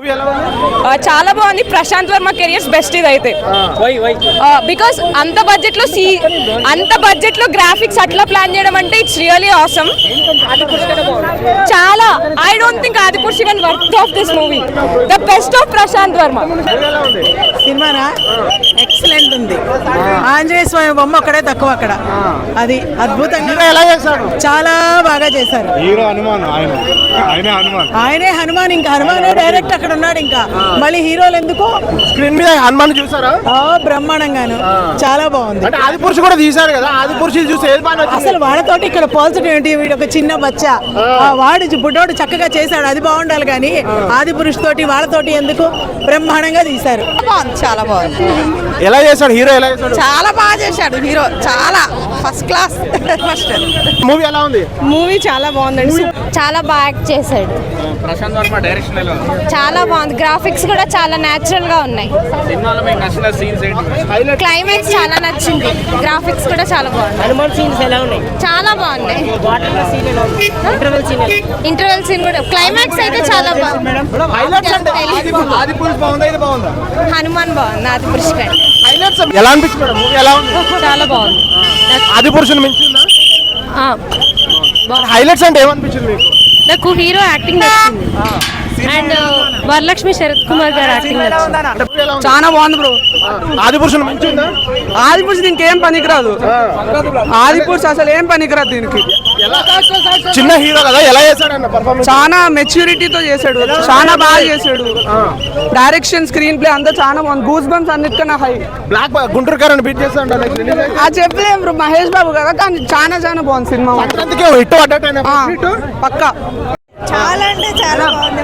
Movie ఎలా ఉంది? చాలా బాగుంది. ప్రశాంత్ వర్మ కెరియర్స్ బెస్ట్ ఇది అయితే. బికాస్ అంత బడ్జెట్ లో గ్రాఫిక్స్ అట్లా ప్లాన్ చేయడం అంటే ఇట్స్ రియల్లీ ఆసమ్. చాలా I don't think Adipurush even worth of this movie. The best of Prashant Varma. సినిమానా ఎక్సలెంట్ ఉంది. ఆంజనేయ స్వామి బొమ్మ ఒక్కడే తక్కువ అక్కడ, అది అద్భుతంగా ఎలా చేశాడు? చాలా బాగా చేశారు. హీరో హనుమాన్, ఆయనే హనుమాన్, ఇంకా హనుమానే డైరెక్ట్ అక్కడ ఉన్నాడు. ఇంకా మళ్ళీ హీరోలు ఎందుకు? స్క్రీన్ మీద హనుమాన్ చూసారా? బ్రహ్మాండంగాను చాలా బాగుంది. అంటే ఆదిపురుషు కూడా తీశారు కదా, ఆదిపురుషు చూసి ఏది బాగా నచ్చింది? అసలు వాళ్ళతోటి ఇక్కడ పోల్చడం ఏంటి? వీడు ఒక చిన్న బచ్చా, వాడు బుడ్డోడు చక్కగా చేశాడు, అది బాగుండాలి కానీ ఆదిపురుషు తోటి వాళ్ళతోటి ఎందుకు? బ్రహ్మాండంగా తీశారు. చాలా బాగుంది. ఎలా చేశాడు హీరో? ఎలా చేశాడు? చాలా బాగా చేశాడు హీరో, చాలా ఫస్ట్ క్లాస్. మూవీ ఎలా ఉంది? మూవీ చాలా బాగుందండి. చాలా బాగా యాక్ట్ చేశాడు. ప్రశాంత్ వర్మ డైరెక్షన్ ఎలా ఉంది? చాలా బాగుంది. గ్రాఫిక్స్ కూడా చాలా న్యాచురల్ గా ఉన్నాయి. సినిమాలో మీకు నచ్చిన సీన్స్ ఏంటి? క్లైమాక్స్ చాలా నచ్చింది. గ్రాఫిక్స్ కూడా చాలా బాగుంది. హనుమాన్ సీన్స్ ఎలా ఉన్నాయి? చాలా బాగున్నాయి. ఇంటర్వెల్ సీన్ కూడా. క్లైమాక్స్ అయితే చాలా బాగుంది. ఆదిపురుషు బాగుందా ఇది బాగుందా? హనుమాన్ బాగుంది. ఆదిపురుష్ కంటే హైలైట్స్ ఎలా అనిపించింది? మూవీ ఎలా ఉంది? చాలా బాగుంది. ఆదిపురుషుని మించిందా? హైలైట్స్ అంటే ఏమనిపించింది మీకు? నాకు హీరో యాక్టింగ్ నచ్చింది అండ్ వరలక్ష్మి శరత్ కుమార్ గారు యాక్టింగ్ నచ్చింది. చాలా బాగుంది బ్రో. ఆదిపురుషుని మించిందా? ఆదిపురుషు ఇంకేం పనికిరాదు. ఆదిపురుషు అసలు ఏం పనికిరాదు దీనికి. చిన్న హీరో కదా, ఎలా చేశాడు పర్ఫార్మెన్స్? చాలా మెచ్యూరిటీతో చేశాడు, చాలా బాగా చేశాడు. డైరెక్షన్, స్క్రీన్ ప్లే అంతా చాలా బాగుంది. గూస్ బంప్స్ అన్నిటికన్నా హై. బ్లాక్ గుంటూరు కారని బీట్ చేస్తాడు. అది చెప్పలేము బ్రో, మహేష్ బాబు కదా, కానీ చాలా చాలా బాగుంది సినిమా. హిట్ పడ్డట్టు పక్కా. చాలా అంటే చాలా బాగుంది.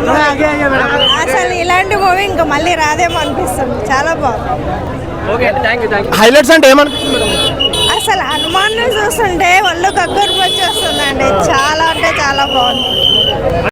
అసలు ఇలాంటి మూవీ ఇంకా మళ్ళీ రాదేమో అనిపిస్తుంది. చాలా బాగుంది. హైలైట్స్ అంటే ఏమనిపిస్తుంది? అసలు హనుమాన్ చూస్తుంటే ఒళ్ళు కక్కరు వచ్చేస్తుందండి. చాలా అంటే చాలా బాగుంది.